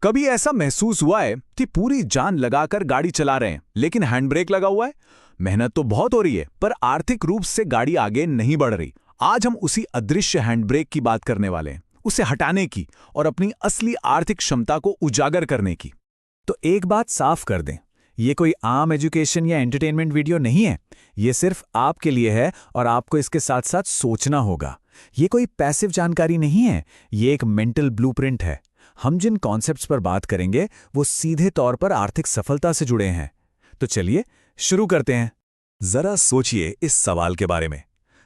कभी ऐसा महसूस हुआ है कि पूरी जान लगाकर गाड़ी चला रहे हैं लेकिन हैंड ब्रेक लगा हुआ है? मेहनत तो बहुत हो रही है पर आर्थिक रूप से गाड़ी आगे नहीं बढ़ रही। आज हम उसी अदृश्य हैंड ब्रेक की बात करने वाले हैं, उसे हटाने की और अपनी असली आर्थिक क्षमता को उजागर करने की। तो एक बात साफ कर दें, ये कोई आम एजुकेशन या एंटरटेनमेंट वीडियो नहीं है। ये सिर्फ आपके लिए है और आपको इसके साथ साथ सोचना होगा। ये कोई पैसिव जानकारी नहीं है, ये एक मेंटल ब्लूप्रिंट है। हम जिन कॉन्सेप्ट्स पर बात करेंगे वो सीधे तौर पर आर्थिक सफलता से जुड़े हैं। तो चलिए शुरू करते हैं। जरा सोचिए इस सवाल के बारे में।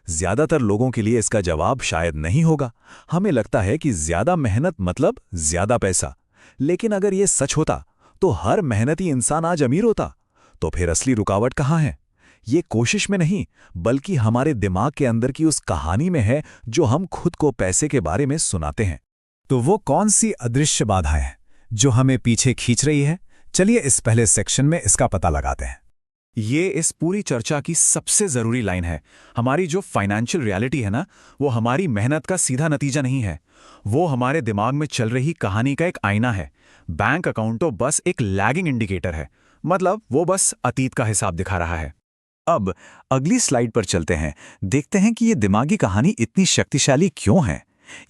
ज्यादातर लोगों के लिए इसका जवाब शायद नहीं होगा। हमें लगता है कि ज्यादा मेहनत मतलब ज्यादा पैसा। लेकिन अगर ये सच होता तो हर मेहनती इंसान आज अमीर होता। तो फिर असली रुकावट कहाँ है? ये कोशिश में नहीं, बल्कि हमारे दिमाग के अंदर की उस कहानी में है जो हम खुद को पैसे के बारे में सुनाते हैं। तो वो कौन सी अदृश्य बाधा है जो हमें पीछे खींच रही है? चलिए इस पहले सेक्शन में इसका पता लगाते हैं। ये इस पूरी चर्चा की सबसे जरूरी लाइन है। हमारी जो फाइनेंशियल रियलिटी है ना, वो हमारी मेहनत का सीधा नतीजा नहीं है। वो हमारे दिमाग में चल रही कहानी का एक आईना है। बैंक अकाउंट तो बस एक लैगिंग इंडिकेटर है, मतलब वो बस अतीत का हिसाब दिखा रहा है। अब अगली स्लाइड पर चलते हैं, देखते हैं कि ये दिमागी कहानी इतनी शक्तिशाली क्यों है।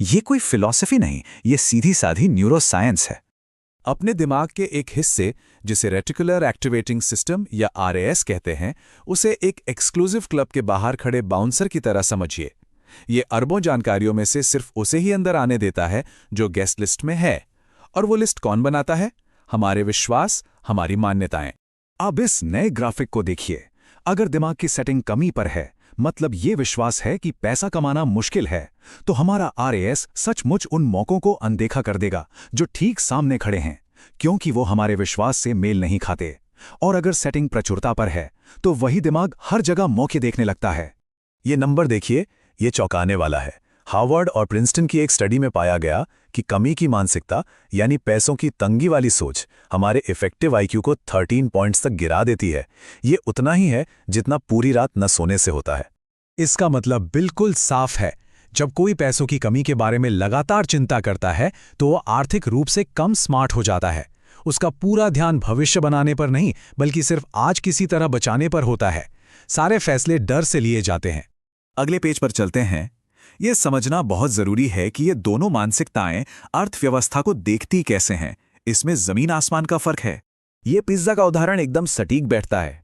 ये कोई फिलॉसफी नहीं, ये सीधी साधी न्यूरोसाइंस है। अपने दिमाग के एक हिस्से, जिसे रेटिकुलर एक्टिवेटिंग सिस्टम या आरएएस कहते हैं, उसे एक एक्सक्लूसिव क्लब के बाहर खड़े बाउंसर की तरह समझिए। ये अरबों जानकारियों में से सिर्फ उसे ही अंदर आने देता है जो गेस्ट लिस्ट में है। और वो लिस्ट कौन बनाता है? हमारे विश्वास, हमारी मान्यताएं। अब इस नए ग्राफिक को देखिए। अगर दिमाग की सेटिंग कमी पर है, मतलब ये विश्वास है कि पैसा कमाना मुश्किल है, तो हमारा आरएएस सचमुच उन मौकों को अनदेखा कर देगा जो ठीक सामने खड़े हैं, क्योंकि वो हमारे विश्वास से मेल नहीं खाते। और अगर सेटिंग प्रचुरता पर है, तो वही दिमाग हर जगह मौके देखने लगता है। ये नंबर देखिए, ये चौंकाने वाला है। हार्वर्ड और प्रिंसटन की एक स्टडी में पाया गया कि कमी की मानसिकता, यानी पैसों की तंगी वाली सोच, हमारे इफेक्टिव आईक्यू को 13 पॉइंट्स तक गिरा देती है। ये उतना ही है जितना पूरी रात न सोने से होता है। इसका मतलब बिल्कुल साफ है। जब कोई पैसों की कमी के बारे में लगातार चिंता करता है, तो वो आर्थिक रूप से कम स्मार्ट हो जाता है। उसका पूरा ध्यान भविष्य बनाने पर नहीं, बल्कि सिर्फ आज किसी तरह बचाने पर होता है। सारे फैसले डर से लिए जाते हैं। अगले पेज पर चलते हैं। ये समझना बहुत जरूरी है कि ये दोनों मानसिकताएं अर्थव्यवस्था को देखती कैसे हैं। इसमें जमीन आसमान का फर्क है। ये पिज्जा का उदाहरण एकदम सटीक बैठता है।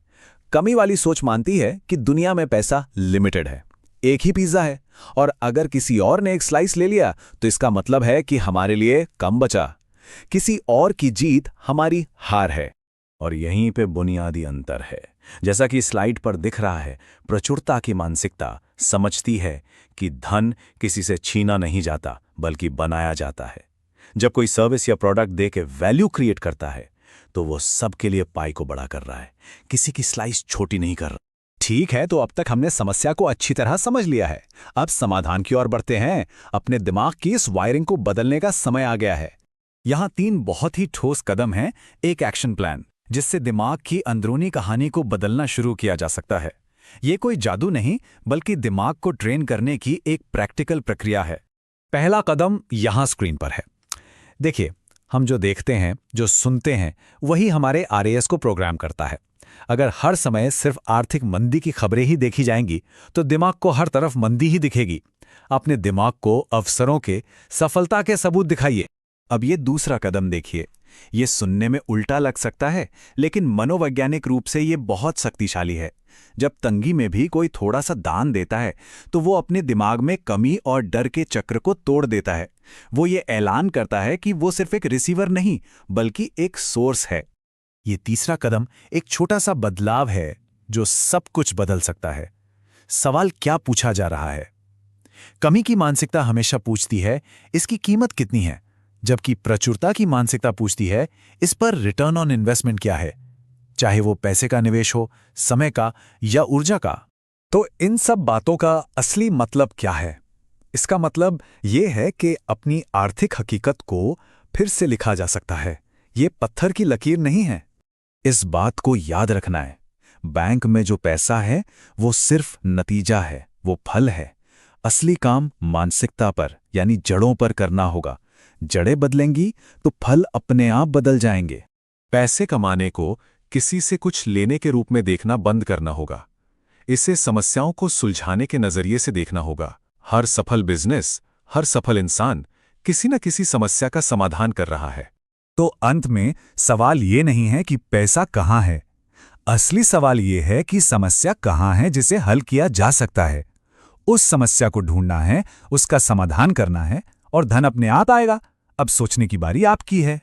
कमी वाली सोच मानती है कि दुनिया में पैसा लिमिटेड है, एक ही पिज्जा है, और अगर किसी और ने एक स्लाइस ले लिया तो इसका मतलब है कि हमारे लिए कम बचा। किसी और की जीत हमारी हार है। और यहीं पे बुनियादी अंतर है। जैसा कि स्लाइड पर दिख रहा है, प्रचुरता की मानसिकता समझती है कि धन किसी से छीना नहीं जाता, बल्कि बनाया जाता है। जब कोई सर्विस या प्रोडक्ट दे के वैल्यू क्रिएट करता है, तो वो सबके लिए पाई को बड़ा कर रहा है, किसी की स्लाइस छोटी नहीं कर रहा। ठीक है, तो अब तक हमने समस्या को अच्छी तरह समझ लिया है। अब समाधान की ओर बढ़ते हैं। अपने दिमाग की इस वायरिंग को बदलने का समय आ गया है। यहाँ 3 बहुत ही ठोस कदम हैं। एक एक्शन प्लान, जिससे दिमाग की अंदरूनी कहानी को बदलना शुरू किया जा सकता है। ये कोई जादू नहीं, बल्कि दिमाग को ट्रेन करने की एक प्रैक्टिकल प्रक्रिया है। पहला कदम यहाँ स्क्रीन पर है। देखिए, हम जो देखते हैं, जो सुनते हैं, वही हमारे आरएएस को प्रोग्राम करता है। अगर हर समय सिर्फ आर्थिक मंदी की खबरें ही देखी जाएंगी, तो दिमाग को हर तरफ मंदी ही दिखेगी। अपने दिमाग को अवसरों के, सफलता के सबूत दिखाइए। अब ये दूसरा कदम देखिए। ये सुनने में उल्टा लग सकता है, लेकिन मनोवैज्ञानिक रूप से ये बहुत शक्तिशाली है। जब तंगी में भी कोई थोड़ा सा दान देता है, तो वो अपने दिमाग में कमी और डर के चक्र को तोड़ देता है। वो ये ऐलान करता है कि वो सिर्फ एक रिसीवर नहीं, बल्कि एक सोर्स है। ये तीसरा कदम एक छोटा सा बदलाव है जो सब कुछ बदल सकता है। सवाल क्या पूछा जा रहा है? कमी की मानसिकता हमेशा पूछती है, इसकी कीमत कितनी है? जबकि प्रचुरता की मानसिकता पूछती है, इस पर रिटर्न ऑन इन्वेस्टमेंट क्या है? चाहे वो पैसे का निवेश हो, समय का या ऊर्जा का। तो इन सब बातों का असली मतलब क्या है? इसका मतलब ये है कि अपनी आर्थिक हकीकत को फिर से लिखा जा सकता है। ये पत्थर की लकीर नहीं है। इस बात को याद रखना है, बैंक में जो पैसा है वो सिर्फ नतीजा है, वो फल है। असली काम मानसिकता पर, यानी जड़ों पर करना होगा। जड़ें बदलेंगी तो फल अपने आप बदल जाएंगे। पैसे कमाने को किसी से कुछ लेने के रूप में देखना बंद करना होगा। इसे समस्याओं को सुलझाने के नजरिए से देखना होगा। हर सफल बिजनेस, हर सफल इंसान किसी न किसी समस्या का समाधान कर रहा है। तो अंत में सवाल ये नहीं है कि पैसा कहाँ है, असली सवाल ये है कि समस्या कहाँ है जिसे हल किया जा सकता है। उस समस्या को ढूंढना है, उसका समाधान करना है और धन अपने आप आएगा। अब सोचने की बारी आपकी है।